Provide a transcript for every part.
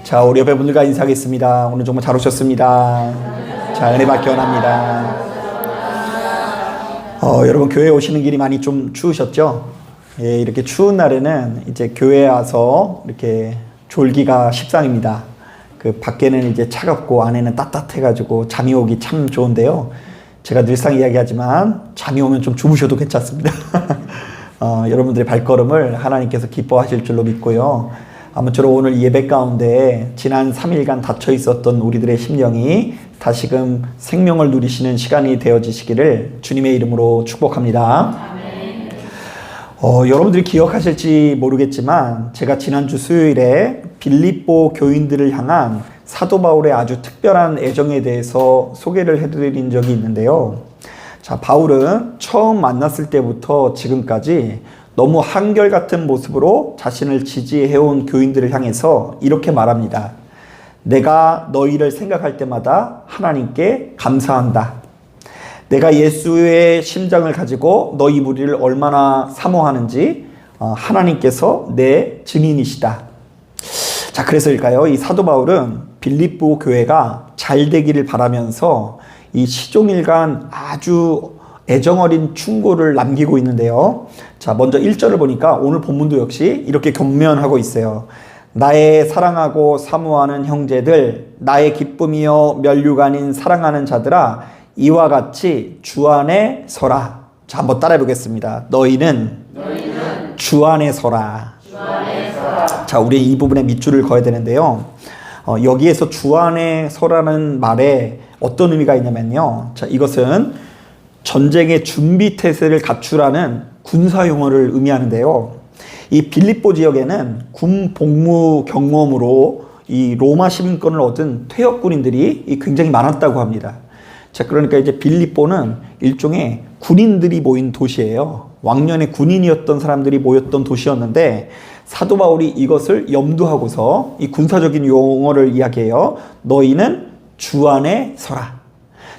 자, 우리 옆에 분들과 인사하겠습니다. 오늘 정말 잘 오셨습니다. 자, 은혜 받기 원합니다. 여러분, 교회 오시는 길이 많이 좀 추우셨죠? 예, 이렇게 추운 날에는 이제 교회에 와서 이렇게 졸기가 십상입니다. 그 밖에는 이제 차갑고 안에는 따뜻해가지고 잠이 오기 참 좋은데요. 제가 늘상 이야기하지만 잠이 오면 좀 주무셔도 괜찮습니다. 여러분들의 발걸음을 하나님께서 기뻐하실 줄로 믿고요. 아무쪼록 오늘 예배 가운데 지난 3일간 닫혀 있었던 우리들의 심령이 다시금 생명을 누리시는 시간이 되어지시기를 주님의 이름으로 축복합니다. 여러분들이 기억하실지 모르겠지만 제가 지난주 수요일에 빌립보 교인들을 향한 사도 바울의 아주 특별한 애정에 대해서 소개를 해드린 적이 있는데요. 자, 바울은 처음 만났을 때부터 지금까지 너무 한결같은 모습으로 자신을 지지해온 교인들을 향해서 이렇게 말합니다. 내가 너희를 생각할 때마다 하나님께 감사한다. 내가 예수의 심장을 가지고 너희 무리를 얼마나 사모하는지 하나님께서 내 증인이시다. 자, 그래서일까요? 이 사도 바울은 빌립보 교회가 잘 되기를 바라면서 이 시종일관 아주 애정어린 충고를 남기고 있는데요. 자, 먼저 1절을 보니까 오늘 본문도 역시 이렇게 격면하고 있어요. 나의 사랑하고 사모하는 형제들, 나의 기쁨이요 면류가 아닌 사랑하는 자들아, 이와 같이 주 안에 서라. 자, 한번 따라해 보겠습니다. 너희는 주 안에 서라. 자, 우리 이 부분에 밑줄을 그어야 되는데요. 여기에서 주 안에 서라는 말에 어떤 의미가 있냐면요. 자, 이것은 전쟁의 준비 태세를 갖추라는 군사 용어를 의미하는데요. 이 빌립보 지역에는 군 복무 경험으로 이 로마 시민권을 얻은 퇴역 군인들이 굉장히 많았다고 합니다. 자, 그러니까 이제 빌립보는 일종의 군인들이 모인 도시예요. 왕년에 군인이었던 사람들이 모였던 도시였는데 사도 바울이 이것을 염두하고서 이 군사적인 용어를 이야기해요. 너희는 주 안에 서라.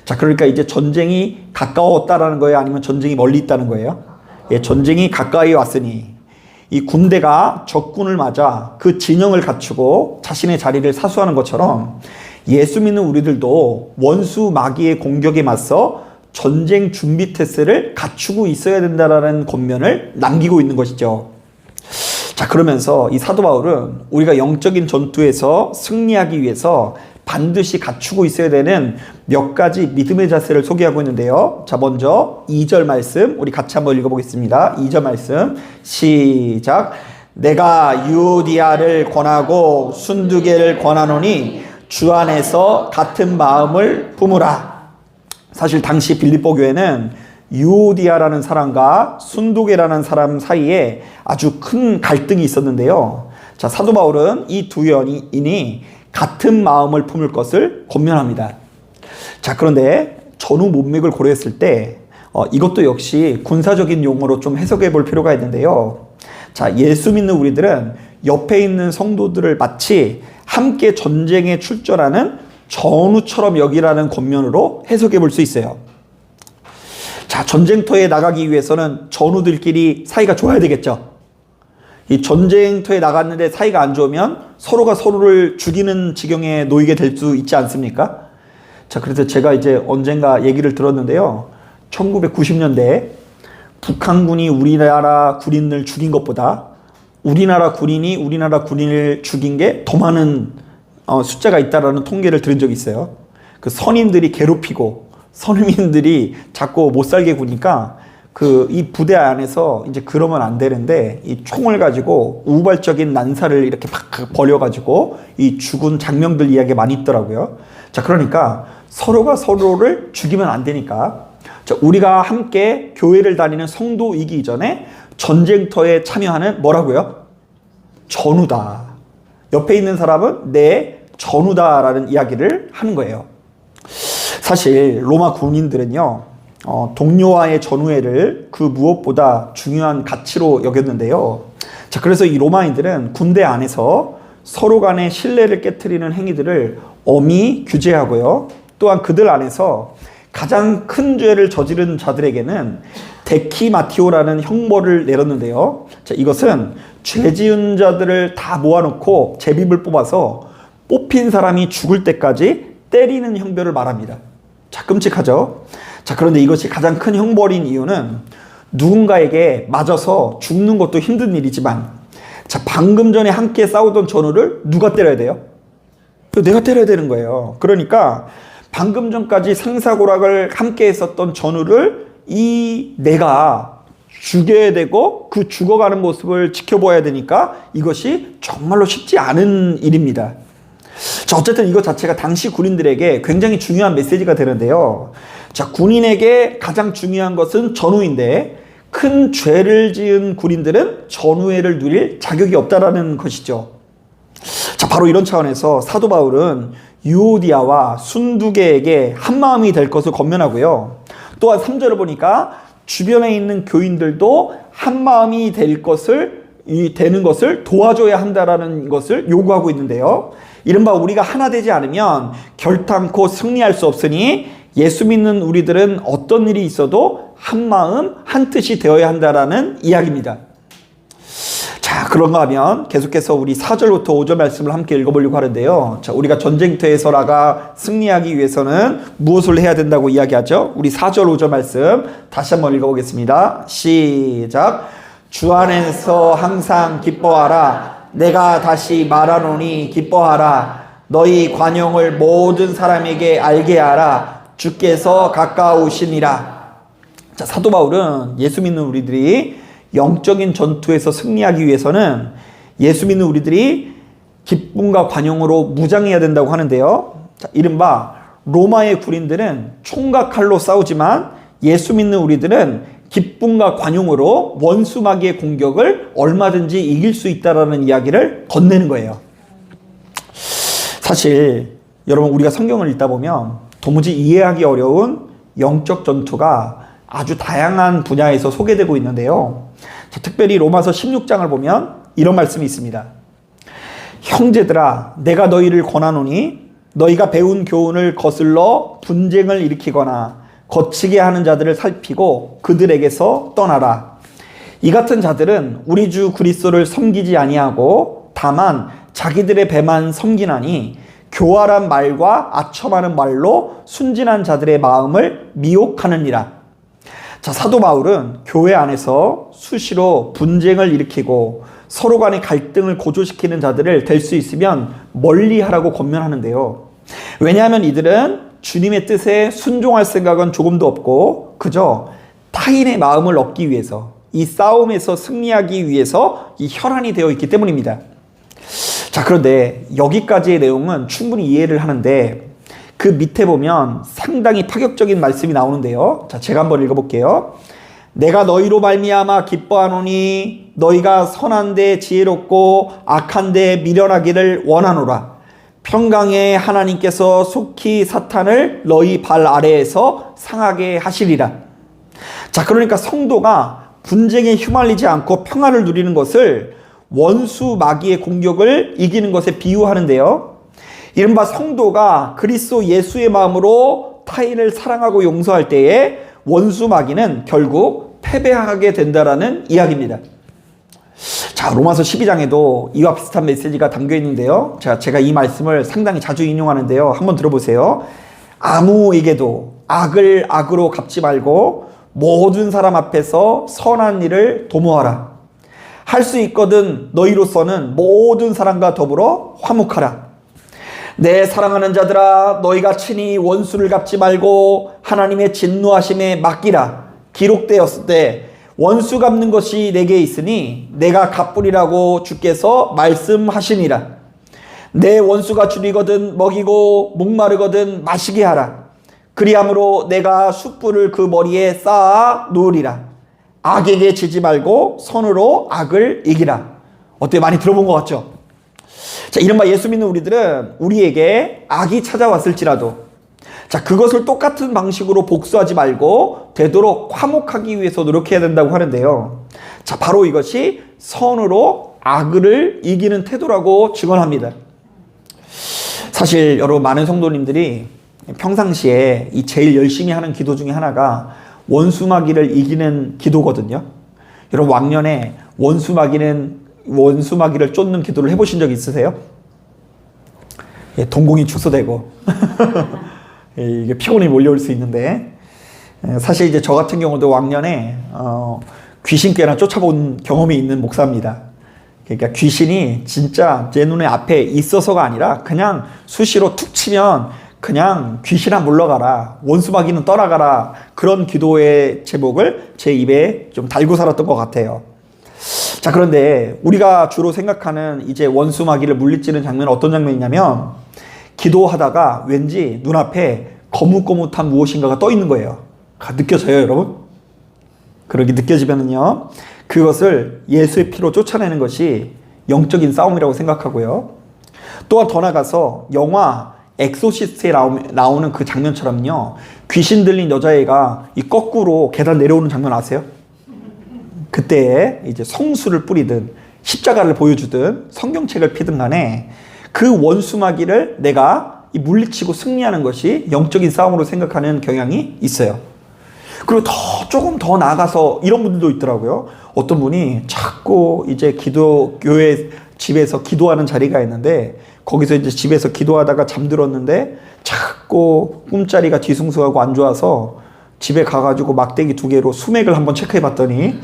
자, 그러니까 이제 전쟁이 가까웠다라는 거예요? 아니면 전쟁이 멀리 있다는 거예요? 예, 전쟁이 가까이 왔으니 이 군대가 적군을 맞아 그 진영을 갖추고 자신의 자리를 사수하는 것처럼 예수 믿는 우리들도 원수 마귀의 공격에 맞서 전쟁 준비 태세를 갖추고 있어야 된다라는 권면을 남기고 있는 것이죠. 자, 그러면서 이 사도 바울은 우리가 영적인 전투에서 승리하기 위해서 반드시 갖추고 있어야 되는 몇 가지 믿음의 자세를 소개하고 있는데요. 자, 먼저 2절 말씀 우리 같이 한번 읽어보겠습니다. 2절 말씀 시작. 내가 유오디아를 권하고 순두개를 권하노니 주 안에서 같은 마음을 품으라. 사실 당시 빌립보 교회는 유오디아라는 사람과 순두개라는 사람 사이에 아주 큰 갈등이 있었는데요. 자, 사도 바울은 이 두 연인이 같은 마음을 품을 것을 권면합니다. 자, 그런데 전후 문맥을 고려했을 때 이것도 역시 군사적인 용어로 좀 해석해 볼 필요가 있는데요. 자, 예수 믿는 우리들은 옆에 있는 성도들을 마치 함께 전쟁에 출전하는 전우처럼 여기라는 권면으로 해석해 볼 수 있어요. 자, 전쟁터에 나가기 위해서는 전우들끼리 사이가 좋아야 되겠죠. 이 전쟁터에 나갔는데 사이가 안 좋으면 서로가 서로를 죽이는 지경에 놓이게 될 수 있지 않습니까? 자, 그래서 제가 이제 언젠가 얘기를 들었는데요. 1990년대에 북한군이 우리나라 군인을 죽인 것보다 우리나라 군인이 우리나라 군인을 죽인 게 더 많은 숫자가 있다라는 통계를 들은 적이 있어요. 그 선임들이 괴롭히고 선임들이 자꾸 못 살게 구니까 이 부대 안에서 이제 그러면 안 되는데 이 총을 가지고 우발적인 난사를 이렇게 막 벌여가지고 이 죽은 장면들 이야기가 많이 있더라고요. 자, 그러니까 서로가 서로를 죽이면 안 되니까 자, 우리가 함께 교회를 다니는 성도이기 이전에 전쟁터에 참여하는 뭐라고요? 전우다. 옆에 있는 사람은 내 전우다라는 이야기를 하는 거예요. 사실 로마 군인들은요. 동료와의 전우애를 그 무엇보다 중요한 가치로 여겼는데요. 자, 그래서 이 로마인들은 군대 안에서 서로 간의 신뢰를 깨트리는 행위들을 엄히 규제하고요. 또한 그들 안에서 가장 큰 죄를 저지른 자들에게는 데키마티오라는 형벌을 내렸는데요. 자, 이것은 죄 지은 자들을 다 모아놓고 제비를 뽑아서 뽑힌 사람이 죽을 때까지 때리는 형벌을 말합니다. 자, 끔찍하죠? 자, 그런데 이것이 가장 큰 형벌인 이유는 누군가에게 맞아서 죽는 것도 힘든 일이지만, 자, 방금 전에 함께 싸우던 전우를 누가 때려야 돼요? 내가 때려야 되는 거예요. 그러니까 방금 전까지 상사고락을 함께 했었던 전우를 내가 죽여야 되고 그 죽어가는 모습을 지켜봐야 되니까 이것이 정말로 쉽지 않은 일입니다. 자, 어쨌든 이것 자체가 당시 군인들에게 굉장히 중요한 메시지가 되는데요. 자, 군인에게 가장 중요한 것은 전우인데 큰 죄를 지은 군인들은 전우회를 누릴 자격이 없다라는 것이죠. 자, 바로 이런 차원에서 사도 바울은 유오디아와 순두계에게 한마음이 될 것을 권면하고요. 또한 3절을 보니까 주변에 있는 교인들도 한마음이 되는 것을 도와줘야 한다라는 것을 요구하고 있는데요. 이른바 우리가 하나 되지 않으면 결탄코 승리할 수 없으니 예수 믿는 우리들은 어떤 일이 있어도 한마음 한뜻이 되어야 한다라는 이야기입니다. 자, 그런가 하면 계속해서 우리 4절부터 5절 말씀을 함께 읽어보려고 하는데요. 자, 우리가 전쟁터에서 나가 승리하기 위해서는 무엇을 해야 된다고 이야기하죠? 우리 4절 5절 말씀 다시 한번 읽어보겠습니다. 시작. 주 안에서 항상 기뻐하라. 내가 다시 말하노니 기뻐하라. 너희 관용을 모든 사람에게 알게 하라. 주께서 가까우시니라. 자, 사도 바울은 예수 믿는 우리들이 영적인 전투에서 승리하기 위해서는 예수 믿는 우리들이 기쁨과 관용으로 무장해야 된다고 하는데요. 자, 이른바 로마의 군인들은 총과 칼로 싸우지만 예수 믿는 우리들은 기쁨과 관용으로 원수 마귀의 공격을 얼마든지 이길 수 있다라는 이야기를 건네는 거예요. 사실 여러분, 우리가 성경을 읽다 보면 도무지 이해하기 어려운 영적 전투가 아주 다양한 분야에서 소개되고 있는데요. 자, 특별히 로마서 16장을 보면 이런 말씀이 있습니다. 형제들아, 내가 너희를 권하노니 너희가 배운 교훈을 거슬러 분쟁을 일으키거나 거치게 하는 자들을 살피고 그들에게서 떠나라. 이 같은 자들은 우리 주 그리스도를 섬기지 아니하고 다만 자기들의 배만 섬기나니 교활한 말과 아첨하는 말로 순진한 자들의 마음을 미혹하느니라. 자, 사도 바울은 교회 안에서 수시로 분쟁을 일으키고 서로 간의 갈등을 고조시키는 자들을 될 수 있으면 멀리하라고 권면하는데요. 왜냐하면 이들은 주님의 뜻에 순종할 생각은 조금도 없고 그저 타인의 마음을 얻기 위해서, 이 싸움에서 승리하기 위해서 이 혈안이 되어 있기 때문입니다. 자, 그런데 여기까지의 내용은 충분히 이해를 하는데 그 밑에 보면 상당히 파격적인 말씀이 나오는데요. 자, 제가 한번 읽어볼게요. 내가 너희로 말미암아 기뻐하노니 너희가 선한데 지혜롭고 악한데 미련하기를 원하노라. 평강의 하나님께서 속히 사탄을 너희 발 아래에서 상하게 하시리라. 자, 그러니까 성도가 분쟁에 휘말리지 않고 평화를 누리는 것을 원수 마귀의 공격을 이기는 것에 비유하는데요. 이른바 성도가 그리스도 예수의 마음으로 타인을 사랑하고 용서할 때에 원수 마귀는 결국 패배하게 된다라는 이야기입니다. 자, 로마서 12장에도 이와 비슷한 메시지가 담겨 있는데요. 제가 이 말씀을 상당히 자주 인용하는데요. 한번 들어보세요. 아무에게도 악을 악으로 갚지 말고 모든 사람 앞에서 선한 일을 도모하라. 할 수 있거든 너희로서는 모든 사람과 더불어 화목하라. 내 사랑하는 자들아, 너희가 친히 원수를 갚지 말고 하나님의 진노하심에 맡기라. 기록되었을 때 원수 갚는 것이 내게 있으니 내가 갚으리라고 주께서 말씀하시니라. 내 원수가 줄이거든 먹이고 목마르거든 마시게 하라. 그리함으로 내가 숯불을 그 머리에 쌓아 놓으리라. 악에게 지지 말고 선으로 악을 이기라. 어때요? 많이 들어본 것 같죠? 자, 이른바 예수 믿는 우리들은 우리에게 악이 찾아왔을지라도 자, 그것을 똑같은 방식으로 복수하지 말고 되도록 화목하기 위해서 노력해야 된다고 하는데요. 자, 바로 이것이 선으로 악을 이기는 태도라고 증언합니다. 사실 여러분, 많은 성도님들이 평상시에 이 제일 열심히 하는 기도 중에 하나가 원수 마귀를 이기는 기도거든요. 여러분, 왕년에 원수 마귀를 쫓는 기도를 해보신 적 있으세요? 예, 동공이 축소되고 예, 이게 피곤이 몰려올 수 있는데, 사실 이제 저 같은 경우도 왕년에 귀신 꽤나 쫓아본 경험이 있는 목사입니다. 그러니까 귀신이 진짜 제 눈에 앞에 있어서가 아니라 그냥 수시로 툭 치면 그냥 귀신아 물러가라, 원수마귀는 떠나가라, 그런 기도의 제목을 제 입에 좀 달고 살았던 것 같아요. 자, 그런데 우리가 주로 생각하는 이제 원수마귀를 물리치는 장면은 어떤 장면이냐면, 기도하다가 왠지 눈앞에 거뭇거뭇한 무엇인가가 떠 있는 거예요. 느껴져요, 여러분? 그렇게 느껴지면은요, 그것을 예수의 피로 쫓아내는 것이 영적인 싸움이라고 생각하고요. 또한 더 나가서 영화 엑소시스트에 나오는 그 장면처럼요, 귀신 들린 여자애가 이 거꾸로 계단 내려오는 장면 아세요? 그때에 이제 성수를 뿌리든 십자가를 보여주든 성경책을 피든 간에 그 원수마귀를 내가 물리치고 승리하는 것이 영적인 싸움으로 생각하는 경향이 있어요. 그리고 조금 더 나아가서 이런 분들도 있더라고요. 어떤 분이 자꾸 이제 교회 집에서 기도하는 자리가 있는데, 거기서 이제 집에서 기도하다가 잠들었는데 자꾸 꿈자리가 뒤숭숭하고 안 좋아서 집에 가가지고 막대기 2개로 수맥을 한번 체크해 봤더니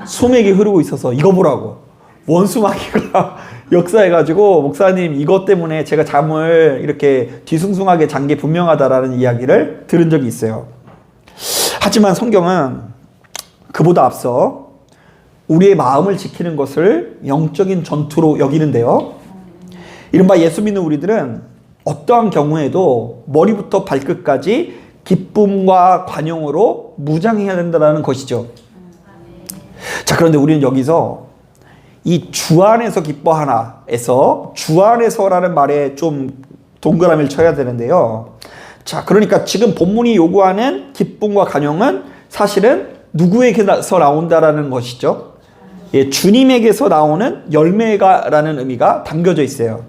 수맥이 흐르고 있어서 이거 보라고 원수마귀가 역사해가지고, 목사님 이것 때문에 제가 잠을 이렇게 뒤숭숭하게 잔 게 분명하다라는 이야기를 들은 적이 있어요. 하지만 성경은 그보다 앞서 우리의 마음을 지키는 것을 영적인 전투로 여기는데요, 이른바 예수 믿는 우리들은 어떠한 경우에도 머리부터 발끝까지 기쁨과 관용으로 무장해야 된다는 것이죠. 자, 그런데 우리는 여기서 이 주 안에서 기뻐하나에서 주 안에서라는 말에 좀 동그라미를 쳐야 되는데요. 자, 그러니까 지금 본문이 요구하는 기쁨과 관용은 사실은 누구에게서 나온다라는 것이죠. 예, 주님에게서 나오는 열매가라는 의미가 담겨져 있어요.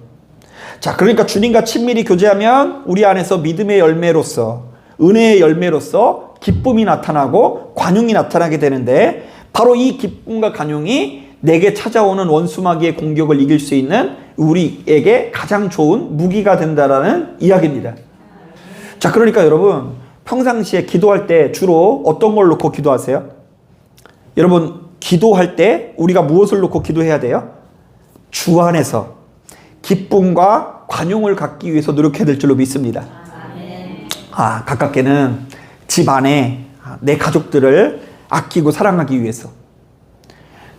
자, 그러니까 주님과 친밀히 교제하면 우리 안에서 믿음의 열매로서, 은혜의 열매로서 기쁨이 나타나고 관용이 나타나게 되는데, 바로 이 기쁨과 관용이 내게 찾아오는 원수마귀의 공격을 이길 수 있는 우리에게 가장 좋은 무기가 된다라는 이야기입니다. 자, 그러니까 여러분, 평상시에 기도할 때 주로 어떤 걸 놓고 기도하세요? 여러분, 기도할 때 우리가 무엇을 놓고 기도해야 돼요? 주 안에서 기쁨과 관용을 갖기 위해서 노력해야 될 줄로 믿습니다. 가깝게는 집 안에 내 가족들을 아끼고 사랑하기 위해서,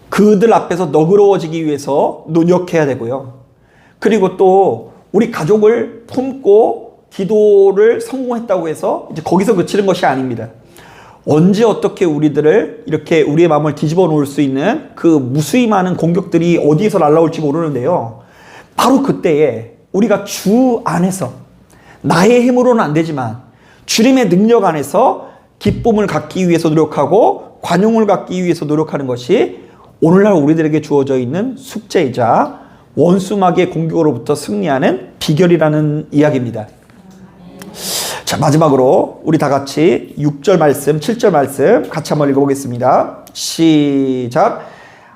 그들 앞에서 너그러워지기 위해서 노력해야 되고요. 그리고 또 우리 가족을 품고 기도를 성공했다고 해서 이제 거기서 그치는 것이 아닙니다. 언제 어떻게 우리들을 이렇게 우리의 마음을 뒤집어 놓을 수 있는 그 무수히 많은 공격들이 어디에서 날라올지 모르는데요, 바로 그때에 우리가 주 안에서, 나의 힘으로는 안 되지만 주님의 능력 안에서 기쁨을 갖기 위해서 노력하고 관용을 갖기 위해서 노력하는 것이 오늘날 우리들에게 주어져 있는 숙제이자 원수마귀의 공격으로부터 승리하는 비결이라는 이야기입니다. 자, 마지막으로 우리 다 같이 6절 말씀, 7절 말씀 같이 한번 읽어보겠습니다. 시작.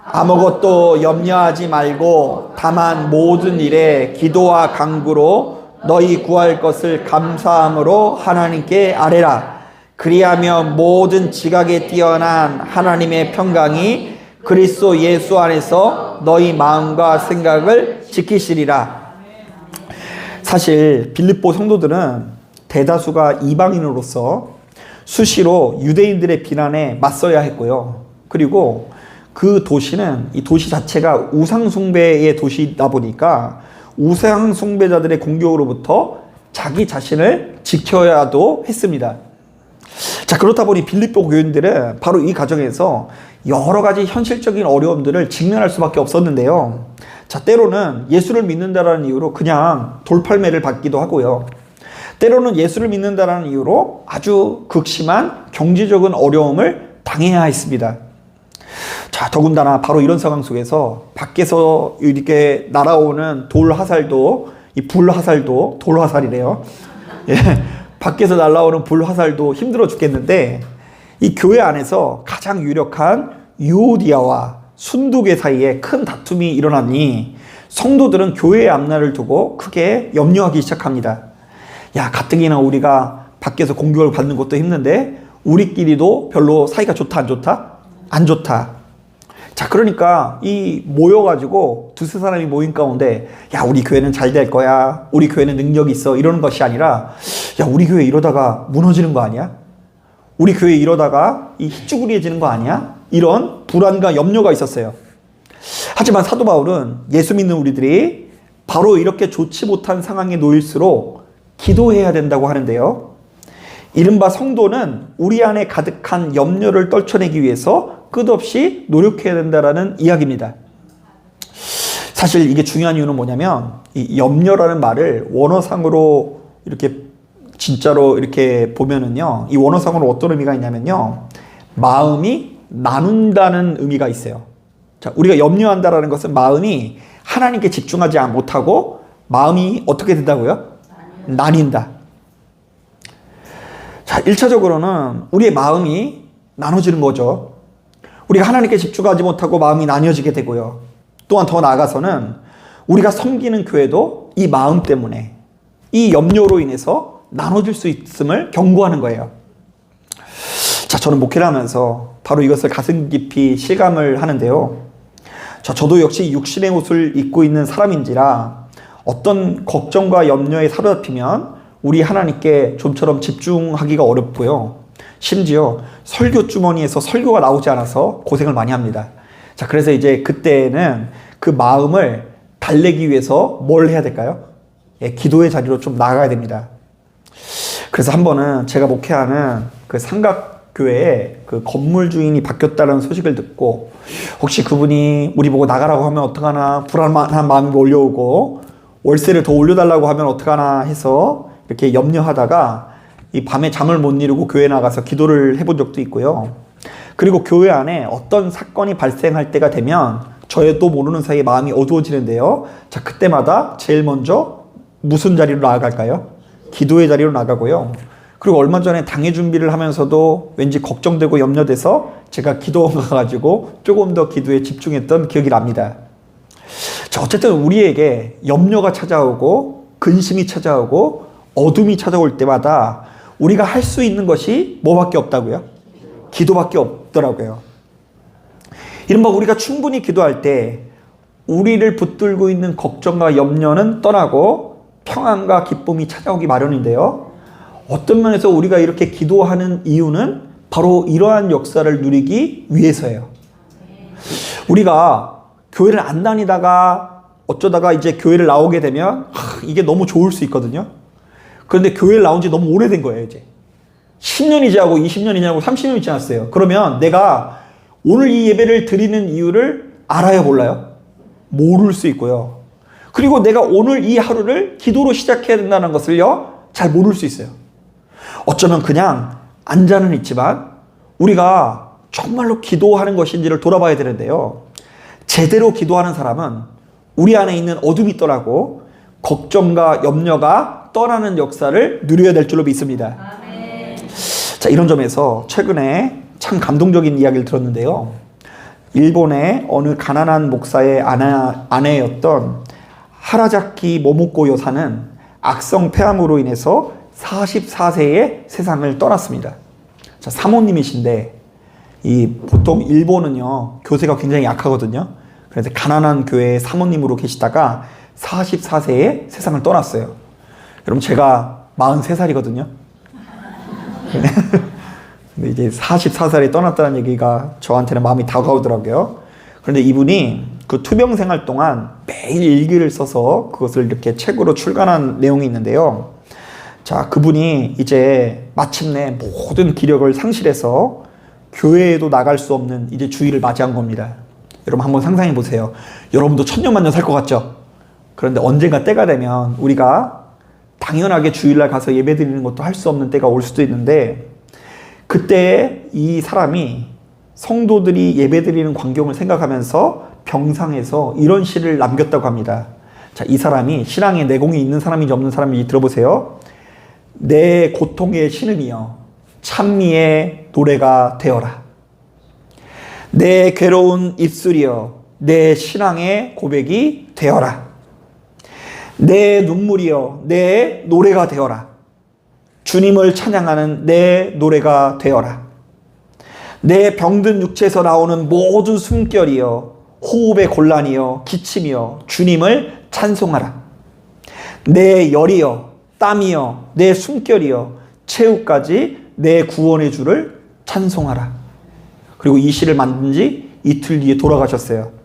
아무것도 염려하지 말고 다만 모든 일에 기도와 간구로 너희 구할 것을 감사함으로 하나님께 아뢰라. 그리하면 모든 지각에 뛰어난 하나님의 평강이 그리스도 예수 안에서 너희 마음과 생각을 지키시리라. 사실 빌립보 성도들은 대다수가 이방인으로서 수시로 유대인들의 비난에 맞서야 했고요. 그리고 그 도시는, 이 도시 자체가 우상숭배의 도시다 보니까 우상숭배자들의 공격으로부터 자기 자신을 지켜야도 했습니다. 자, 그렇다 보니 빌립보 교인들은 바로 이 과정에서 여러 가지 현실적인 어려움들을 직면할 수밖에 없었는데요. 자, 때로는 예수를 믿는다라는 이유로 그냥 돌팔매를 받기도 하고요. 때로는 예수를 믿는다라는 이유로 아주 극심한 경제적인 어려움을 당해야 했습니다. 자, 더군다나 바로 이런 상황 속에서 밖에서 이렇게 날아오는 돌 화살도, 이 불 화살도, 돌 화살이래요. 예, 밖에서 날아오는 불 화살도 힘들어 죽겠는데, 이 교회 안에서 가장 유력한 유오디아와 순두계 사이에 큰 다툼이 일어나니 성도들은 교회의 앞날을 두고 크게 염려하기 시작합니다. 야, 가뜩이나 우리가 밖에서 공격을 받는 것도 힘든데 우리끼리도 별로 사이가 좋다 안 좋다? 안 좋다. 자, 그러니까 이 모여가지고 두세 사람이 모인 가운데 야, 우리 교회는 잘 될 거야, 우리 교회는 능력이 있어, 이러는 것이 아니라 야, 우리 교회 이러다가 무너지는 거 아니야? 우리 교회 이러다가 이 희쭈그리해지는 거 아니야? 이런 불안과 염려가 있었어요. 하지만 사도 바울은 예수 믿는 우리들이 바로 이렇게 좋지 못한 상황에 놓일수록 기도해야 된다고 하는데요. 이른바 성도는 우리 안에 가득한 염려를 떨쳐내기 위해서 끝없이 노력해야 된다라는 이야기입니다. 사실 이게 중요한 이유는 뭐냐면 이 염려라는 말을 원어상으로 이렇게 진짜로 이렇게 보면은요, 이 원어상으로 어떤 의미가 있냐면요, 마음이 나눈다는 의미가 있어요. 자, 우리가 염려한다라는 것은 마음이 하나님께 집중하지 못하고 마음이 어떻게 된다고요? 나뉜다. 자, 1차적으로는 우리의 마음이 나눠지는 거죠. 우리가 하나님께 집중하지 못하고 마음이 나뉘어지게 되고요. 또한 더 나아가서는 우리가 섬기는 교회도 이 마음 때문에, 이 염려로 인해서 나눠질 수 있음을 경고하는 거예요. 자, 저는 목회를 하면서 바로 이것을 가슴 깊이 실감을 하는데요. 자, 저도 역시 육신의 옷을 입고 있는 사람인지라 어떤 걱정과 염려에 사로잡히면 우리 하나님께 좀처럼 집중하기가 어렵고요. 심지어 설교 주머니에서 설교가 나오지 않아서 고생을 많이 합니다. 자, 그래서 이제 그때는 그 마음을 달래기 위해서 뭘 해야 될까요? 예, 기도의 자리로 좀 나가야 됩니다. 그래서 한 번은 제가 목회하는 그 삼각교회에 그 건물 주인이 바뀌었다는 소식을 듣고 혹시 그분이 우리 보고 나가라고 하면 어떡하나, 불안한 마음이 몰려오고 월세를 더 올려달라고 하면 어떡하나 해서 이렇게 염려하다가 이 밤에 잠을 못 이루고 교회 나가서 기도를 해본 적도 있고요. 그리고 교회 안에 어떤 사건이 발생할 때가 되면 저의 또 모르는 사이에 마음이 어두워지는데요. 자, 그때마다 제일 먼저 무슨 자리로 나아갈까요? 기도의 자리로 나가고요. 그리고 얼마 전에 당회 준비를 하면서도 왠지 걱정되고 염려돼서 제가 기도원 가가지고 조금 더 기도에 집중했던 기억이 납니다. 자, 어쨌든 우리에게 염려가 찾아오고 근심이 찾아오고 어둠이 찾아올 때마다 우리가 할 수 있는 것이 뭐밖에 없다고요? 기도밖에 없더라고요. 이른바 우리가 충분히 기도할 때 우리를 붙들고 있는 걱정과 염려는 떠나고 평안과 기쁨이 찾아오기 마련인데요. 어떤 면에서 우리가 이렇게 기도하는 이유는 바로 이러한 역사를 누리기 위해서예요. 우리가 교회를 안 다니다가 어쩌다가 이제 교회를 나오게 되면 이게 너무 좋을 수 있거든요. 그런데 교회를 나온 지 너무 오래된 거예요, 이제. 10년이 지나고 20년이 지나고 30년이 지났어요. 그러면 내가 오늘 이 예배를 드리는 이유를 알아야 몰라요? 모를 수 있고요. 그리고 내가 오늘 이 하루를 기도로 시작해야 된다는 것을요, 잘 모를 수 있어요. 어쩌면 그냥 앉아는 있지만 우리가 정말로 기도하는 것인지를 돌아봐야 되는데요. 제대로 기도하는 사람은 우리 안에 있는 어둠이 떠나고 걱정과 염려가 떠나는 역사를 누려야 될 줄로 믿습니다. 아멘. 자, 이런 점에서 최근에 참 감동적인 이야기를 들었는데요. 일본의 어느 가난한 목사의 아내였던 하라자키 모모코 여사는 악성 폐암으로 인해서 44세에 세상을 떠났습니다. 자, 사모님이신데 보통 일본은요, 교세가 굉장히 약하거든요. 그래서 가난한 교회의 사모님으로 계시다가 44세에 세상을 떠났어요. 여러분, 제가 43살이거든요. 근데 이제 44살에 떠났다는 얘기가 저한테는 마음이 다가오더라고요. 그런데 이분이 그 투병 생활 동안 매일 일기를 써서 그것을 이렇게 책으로 출간한 내용이 있는데요. 자, 그분이 이제 마침내 모든 기력을 상실해서 교회에도 나갈 수 없는 이제 주일을 맞이한 겁니다. 여러분, 한번 상상해 보세요. 여러분도 천년만년 살 것 같죠? 그런데 언젠가 때가 되면 우리가 당연하게 주일날 가서 예배 드리는 것도 할 수 없는 때가 올 수도 있는데, 그때 이 사람이 성도들이 예배 드리는 광경을 생각하면서 병상에서 이런 시를 남겼다고 합니다. 자, 이 사람이 신앙에 내공이 있는 사람인지 없는 사람인지 들어보세요. 내 고통의 신음이여 찬미의 노래가 되어라. 내 괴로운 입술이여 내 신앙의 고백이 되어라. 내 눈물이여 내 노래가 되어라. 주님을 찬양하는 내 노래가 되어라. 내 병든 육체에서 나오는 모든 숨결이여 호흡의 곤란이여 기침이여 주님을 찬송하라. 내 열이여 땀이여 내 숨결이여 최후까지 내 구원의 주를 찬송하라. 그리고 이 시를 만든 지 이틀 뒤에 돌아가셨어요.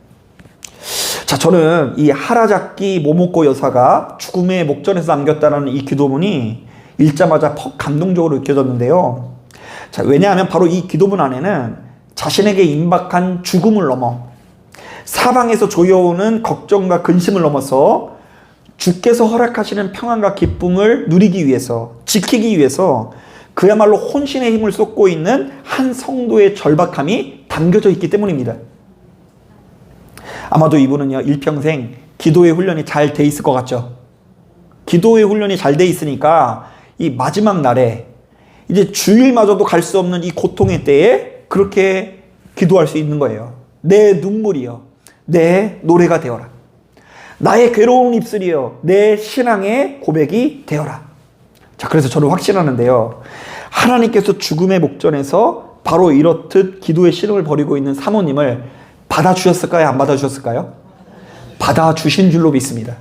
자, 저는 이 하라자키 모모코 여사가 죽음의 목전에서 남겼다는 이 기도문이 읽자마자 퍽 감동적으로 느껴졌는데요. 자, 왜냐하면 바로 이 기도문 안에는 자신에게 임박한 죽음을 넘어 사방에서 조여오는 걱정과 근심을 넘어서 주께서 허락하시는 평안과 기쁨을 누리기 위해서, 지키기 위해서 그야말로 혼신의 힘을 쏟고 있는 한 성도의 절박함이 담겨져 있기 때문입니다. 아마도 이분은요, 일평생 기도의 훈련이 잘 돼 있을 것 같죠. 기도의 훈련이 잘 돼 있으니까 이 마지막 날에 이제 주일마저도 갈 수 없는 이 고통의 때에 그렇게 기도할 수 있는 거예요. 내 눈물이여 내 노래가 되어라. 나의 괴로운 입술이여 내 신앙의 고백이 되어라. 자, 그래서 저는 확신하는데요, 하나님께서 죽음의 목전에서 바로 이렇듯 기도의 신음을 벌이고 있는 사모님을 받아주셨을까요? 안 받아주셨을까요? 받아주신 줄로 믿습니다.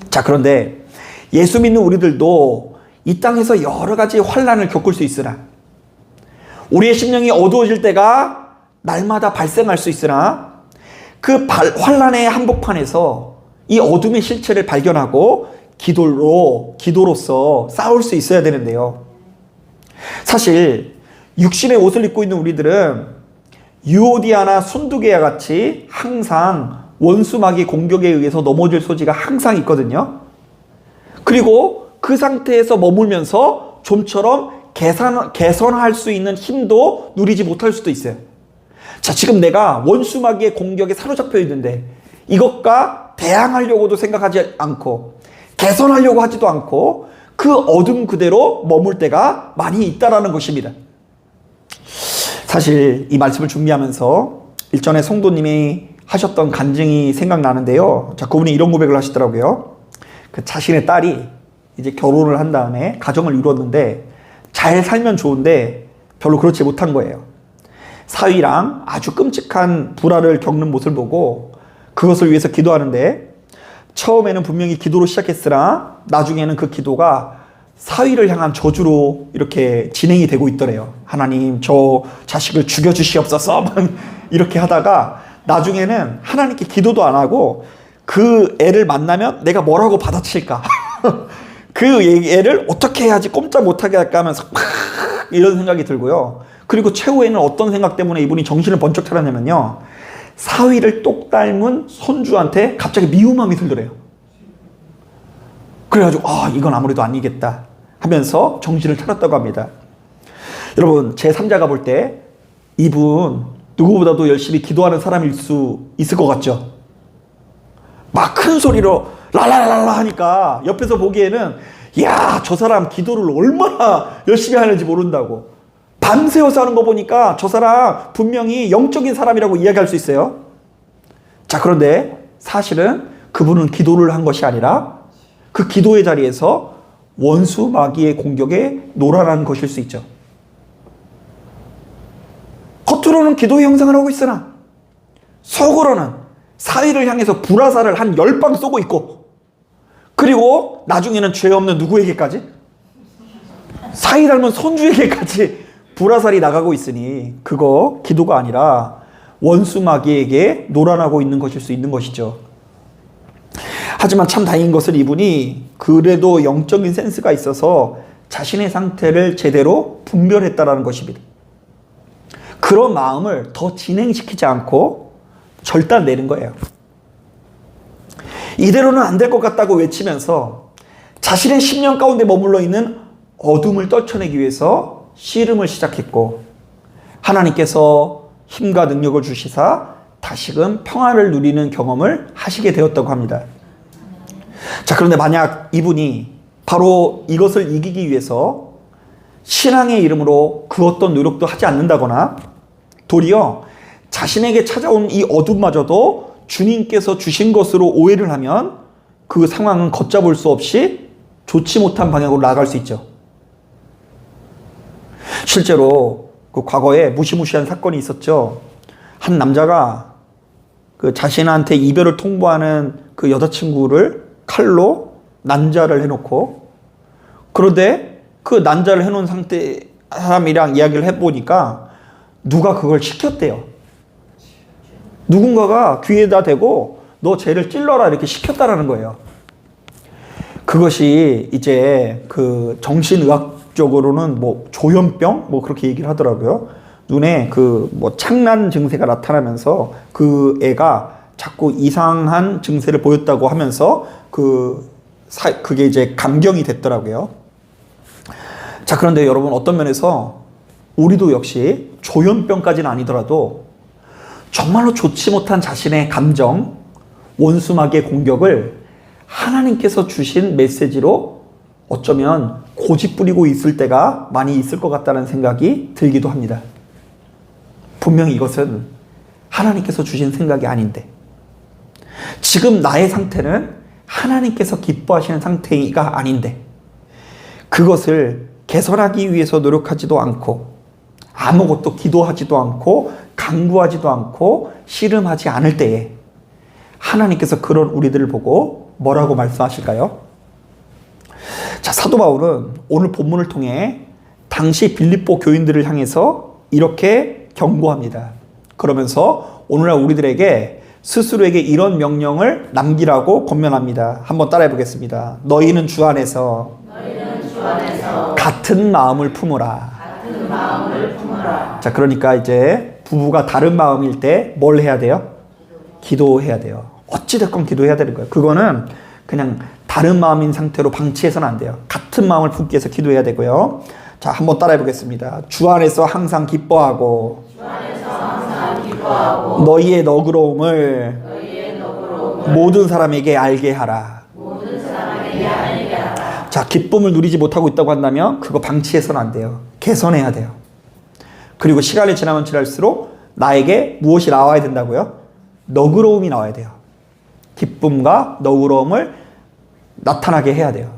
자, 그런데 예수 믿는 우리들도 이 땅에서 여러 가지 환난을 겪을 수 있으나, 우리의 심령이 어두워질 때가 날마다 발생할 수 있으나, 그 환난의 한복판에서 이 어둠의 실체를 발견하고 기도로서 싸울 수 있어야 되는데요. 사실 육신의 옷을 입고 있는 우리들은 유오디아나 순두개와 같이 항상 원수마귀 공격에 의해서 넘어질 소지가 항상 있거든요. 그리고 그 상태에서 머물면서 좀처럼 개선할 수 있는 힘도 누리지 못할 수도 있어요. 자, 지금 내가 원수마귀의 공격에 사로잡혀 있는데 이것과 대항하려고도 생각하지 않고 개선하려고 하지도 않고 그 어둠 그대로 머물 때가 많이 있다라는 것입니다. 사실 이 말씀을 준비하면서 일전에 성도님이 하셨던 간증이 생각나는데요. 자, 그분이 이런 고백을 하시더라고요. 그 자신의 딸이 이제 결혼을 한 다음에 가정을 이루었는데 잘 살면 좋은데 별로 그렇지 못한 거예요. 사위랑 아주 끔찍한 불화를 겪는 모습을 보고 그것을 위해서 기도하는데, 처음에는 분명히 기도로 시작했으나 나중에는 그 기도가 사위를 향한 저주로 이렇게 진행이 되고 있더래요. 하나님, 저 자식을 죽여주시옵소서 이렇게 하다가 나중에는 하나님께 기도도 안 하고 그 애를 만나면 내가 뭐라고 받아칠까 그 애를 어떻게 해야지 꼼짝 못하게 할까 하면서 이런 생각이 들고요. 그리고 최후에는 어떤 생각 때문에 이분이 정신을 번쩍 차렸냐면요, 사위를 똑 닮은 손주한테 갑자기 미움감이 들더래요. 그래가지고 이건 아무래도 아니겠다 하면서 정신을 차렸다고 합니다. 여러분, 제3자가 볼 때 이분 누구보다도 열심히 기도하는 사람일 수 있을 것 같죠? 막 큰 소리로 랄랄랄라 하니까 옆에서 보기에는 이야, 저 사람 기도를 얼마나 열심히 하는지 모른다고, 밤새워서 하는 거 보니까 저 사람 분명히 영적인 사람이라고 이야기할 수 있어요. 자, 그런데 사실은 그분은 기도를 한 것이 아니라 그 기도의 자리에서 원수 마귀의 공격에 노란한 것일 수 있죠. 겉으로는 기도의 형상을 하고 있으나 속으로는 사위를 향해서 불화살을 한 10방 쏘고 있고, 그리고 나중에는 죄 없는 누구에게까지? 사위 닮은 손주에게까지 불화살이 나가고 있으니 그거 기도가 아니라 원수 마귀에게 노란하고 있는 것일 수 있는 것이죠. 하지만 참 다행인 것은 이분이 그래도 영적인 센스가 있어서 자신의 상태를 제대로 분별했다라는 것입니다. 그런 마음을 더 진행시키지 않고 절단내는 거예요. 이대로는 안 될 것 같다고 외치면서 자신의 심령 가운데 머물러 있는 어둠을 떨쳐내기 위해서 씨름을 시작했고, 하나님께서 힘과 능력을 주시사 다시금 평안을 누리는 경험을 하시게 되었다고 합니다. 자, 그런데 만약 이분이 바로 이것을 이기기 위해서 신앙의 이름으로 그 어떤 노력도 하지 않는다거나 도리어 자신에게 찾아온 이 어둠마저도 주님께서 주신 것으로 오해를 하면 그 상황은 걷잡을 수 없이 좋지 못한 방향으로 나아갈 수 있죠. 실제로 그 과거에 무시무시한 사건이 있었죠. 한 남자가 그 자신한테 이별을 통보하는 그 여자친구를 칼로 난자를 해놓고, 그런데 그 난자를 해놓은 상태 사람이랑 이야기를 해보니까 누가 그걸 시켰대요. 누군가가 귀에다 대고 너 쟤를 찔러라 이렇게 시켰다라는 거예요. 그것이 이제 그 정신의학적으로는 뭐 조현병 뭐 그렇게 얘기를 하더라고요. 눈에 그 뭐 창란 증세가 나타나면서 그 애가 자꾸 이상한 증세를 보였다고 하면서 그게 이제 감경이 됐더라고요. 자, 그런데 여러분, 어떤 면에서 우리도 역시 조현병까지는 아니더라도 정말로 좋지 못한 자신의 감정, 원수마귀의 공격을 하나님께서 주신 메시지로 어쩌면 고집부리고 있을 때가 많이 있을 것 같다는 생각이 들기도 합니다. 분명히 이것은 하나님께서 주신 생각이 아닌데, 지금 나의 상태는 하나님께서 기뻐하시는 상태가 아닌데, 그것을 개선하기 위해서 노력하지도 않고 아무것도 기도하지도 않고 간구하지도 않고 씨름하지 않을 때에 하나님께서 그런 우리들을 보고 뭐라고 말씀하실까요? 자, 사도 바울은 오늘 본문을 통해 당시 빌립보 교인들을 향해서 이렇게 경고합니다. 그러면서 오늘날 우리들에게 스스로에게 이런 명령을 남기라고 권면합니다. 한번 따라해 보겠습니다. 너희는 주 안에서 같은 마음을 품으라. 자, 그러니까 이제 부부가 다른 마음일 때 뭘 해야 돼요? 기도해야 돼요. 어찌됐건 기도해야 되는 거예요. 그거는 그냥 다른 마음인 상태로 방치해서는 안 돼요. 같은 마음을 품기 위해서 기도해야 되고요. 자, 한번 따라해 보겠습니다. 주 안에서 항상 기뻐하고, 너희의 너그러움을 모든 사람에게 알게 하라. 자, 기쁨을 누리지 못하고 있다고 한다면 그거 방치해서는 안 돼요. 개선해야 돼요. 그리고 시간이 지나면 지날수록 나에게 무엇이 나와야 된다고요? 너그러움이 나와야 돼요. 기쁨과 너그러움을 나타나게 해야 돼요.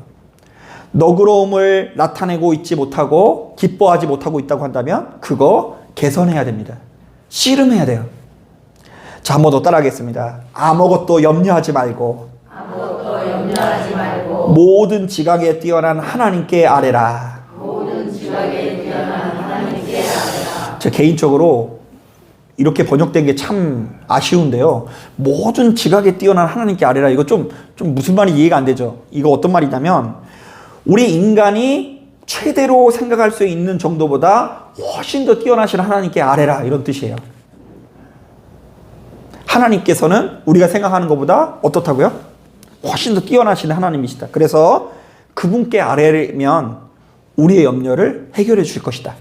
너그러움을 나타내고 있지 못하고 기뻐하지 못하고 있다고 한다면 그거 개선해야 됩니다. 씨름해야 돼요. 자, 한 번 더 따라하겠습니다. 아무것도 염려하지 말고 모든 지각에 뛰어난 하나님께 아뢰라. 제 개인적으로 이렇게 번역된 게 참 아쉬운데요. 모든 지각에 뛰어난 하나님께 아뢰라. 이거 좀 무슨 말이 이해가 안 되죠. 이거 어떤 말이냐면 우리 인간이 최대로 생각할 수 있는 정도보다 훨씬 더 뛰어나신 하나님께 아뢰라, 이런 뜻이에요. 하나님께서는 우리가 생각하는 것보다 어떻다고요? 훨씬 더 뛰어나신 하나님이시다. 그래서 그분께 아뢰면 우리의 염려를 해결해 주실 것이다.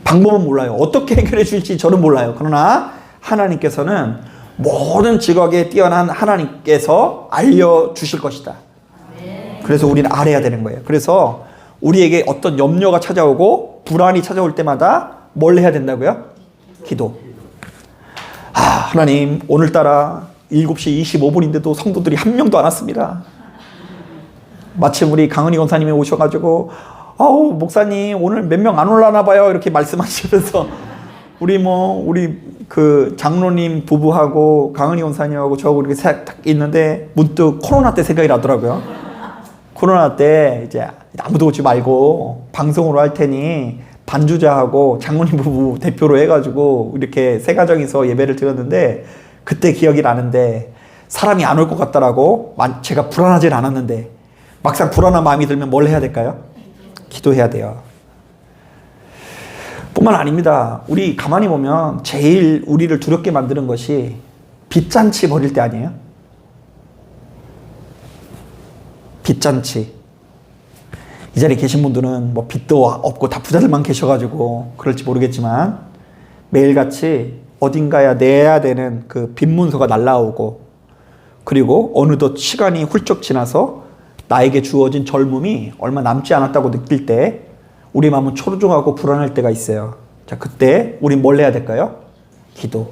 방법은 몰라요. 어떻게 해결해 줄지 저는 몰라요. 그러나 하나님께서는 모든 지각에 뛰어난 하나님께서 알려주실 것이다. 그래서 우리는 아뢰야 되는 거예요. 그래서 우리에게 어떤 염려가 찾아오고 불안이 찾아올 때마다 뭘 해야 된다고요? 기도. 하나님, 오늘따라 7시 25분인데도 성도들이 한 명도 안 왔습니다. 마침 우리 강은희 권사님이 오셔가지고 목사님 오늘 몇 명 안 올라나 봐요, 이렇게 말씀하시면서 우리 그 장로님 부부하고 강은희 권사님하고 저하고 이렇게 딱 있는데 문득 코로나 때 생각이 나더라고요. 코로나 때 이제 아무도 오지 말고 방송으로 할 테니 반주자하고 장로님 부부 대표로 해가지고 이렇게 세 가정이서 예배를 드렸는데, 그때 기억이 나는데 사람이 안 올 것 같다라고 제가 불안하진 않았는데 막상 불안한 마음이 들면 뭘 해야 될까요? 기도해야 돼요. 뿐만 아닙니다. 우리 가만히 보면 제일 우리를 두렵게 만드는 것이 빚잔치 벌일 때 아니에요? 빚잔치. 이 자리에 계신 분들은 뭐 빚도 없고 다 부자들만 계셔가지고 그럴지 모르겠지만 매일같이 어딘가에 내야 되는 그 빚문서가 날라오고, 그리고 어느덧 시간이 훌쩍 지나서 나에게 주어진 젊음이 얼마 남지 않았다고 느낄 때 우리 마음은 초조하고 불안할 때가 있어요. 자, 그때 우린 뭘 해야 될까요? 기도.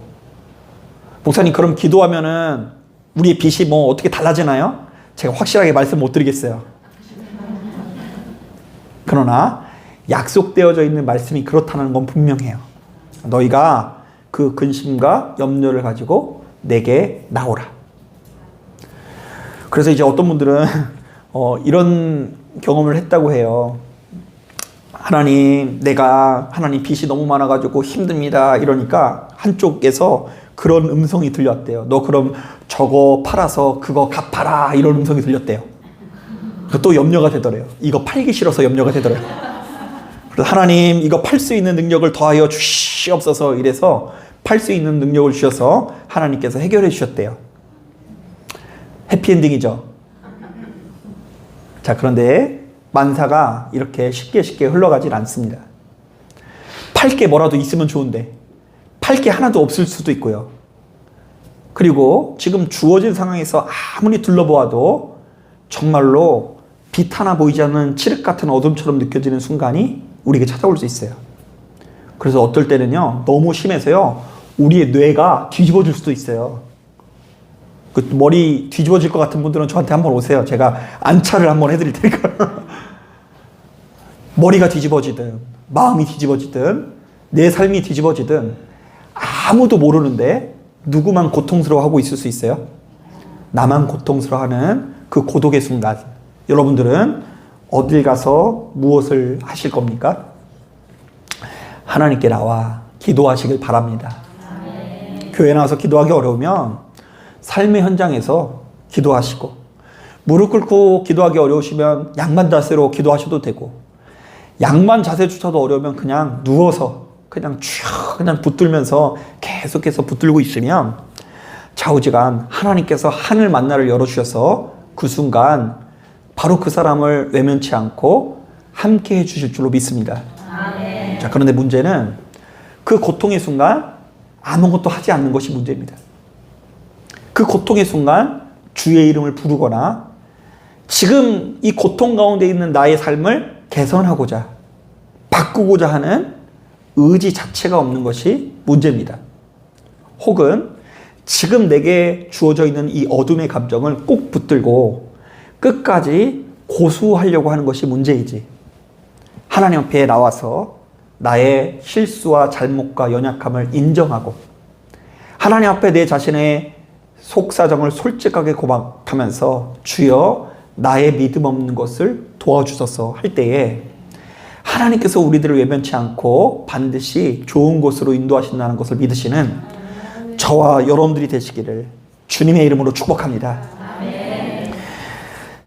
목사님, 그럼 기도하면은 우리의 빚이 뭐 어떻게 달라지나요? 제가 확실하게 말씀 못 드리겠어요. 그러나 약속되어져 있는 말씀이 그렇다는 건 분명해요. 너희가 그 근심과 염려를 가지고 내게 나오라. 그래서 이제 어떤 분들은 이런 경험을 했다고 해요. 하나님, 내가 하나님 빚이 너무 많아가지고 힘듭니다. 이러니까 한쪽에서 그런 음성이 들렸대요. 너 그럼 저거 팔아서 그거 갚아라. 이런 음성이 들렸대요. 또 염려가 되더래요. 이거 팔기 싫어서 염려가 되더래요. 그래서 하나님, 이거 팔 수 있는 능력을 더하여 주시옵소서. 이래서 팔 수 있는 능력을 주셔서 하나님께서 해결해 주셨대요. 해피엔딩이죠. 자, 그런데 만사가 이렇게 쉽게 흘러가진 않습니다. 팔 게 뭐라도 있으면 좋은데 팔 게 하나도 없을 수도 있고요. 그리고 지금 주어진 상황에서 아무리 둘러보아도 정말로 빛 하나 보이지 않는 칠흑 같은 어둠처럼 느껴지는 순간이 우리에게 찾아올 수 있어요. 그래서 어떨 때는요, 너무 심해서요, 우리의 뇌가 뒤집어질 수도 있어요. 그 머리 뒤집어질 것 같은 분들은 저한테 한번 오세요. 제가 안차를 한번 해드릴 테니까. 머리가 뒤집어지든 마음이 뒤집어지든 내 삶이 뒤집어지든 아무도 모르는데 누구만 고통스러워하고 있을 수 있어요? 나만 고통스러워하는 그 고독의 순간, 여러분들은 어딜 가서 무엇을 하실 겁니까? 하나님께 나와 기도하시길 바랍니다. 교회 나와서 기도하기 어려우면 삶의 현장에서 기도하시고, 무릎 꿇고 기도하기 어려우시면 양반 자세로 기도하셔도 되고, 양반 자세조차도 어려우면 그냥 누워서 그냥 쭉 그냥 붙들면서 계속해서 붙들고 있으면 좌우지간 하나님께서 하늘 만나를 열어주셔서 그 순간 바로 그 사람을 외면치 않고 함께 해주실 줄로 믿습니다. 아멘. 자, 그런데 문제는 그 고통의 순간 아무것도 하지 않는 것이 문제입니다. 그 고통의 순간 주의 이름을 부르거나 지금 이 고통 가운데 있는 나의 삶을 개선하고자, 바꾸고자 하는 의지 자체가 없는 것이 문제입니다. 혹은 지금 내게 주어져 있는 이 어둠의 감정을 꼭 붙들고 끝까지 고수하려고 하는 것이 문제이지, 하나님 앞에 나와서 나의 실수와 잘못과 연약함을 인정하고 하나님 앞에 내 자신의 속사정을 솔직하게 고백하면서 주여 나의 믿음 없는 것을 도와주소서 할 때에 하나님께서 우리들을 외면치 않고 반드시 좋은 곳으로 인도하신다는 것을 믿으시는 저와 여러분들이 되시기를 주님의 이름으로 축복합니다.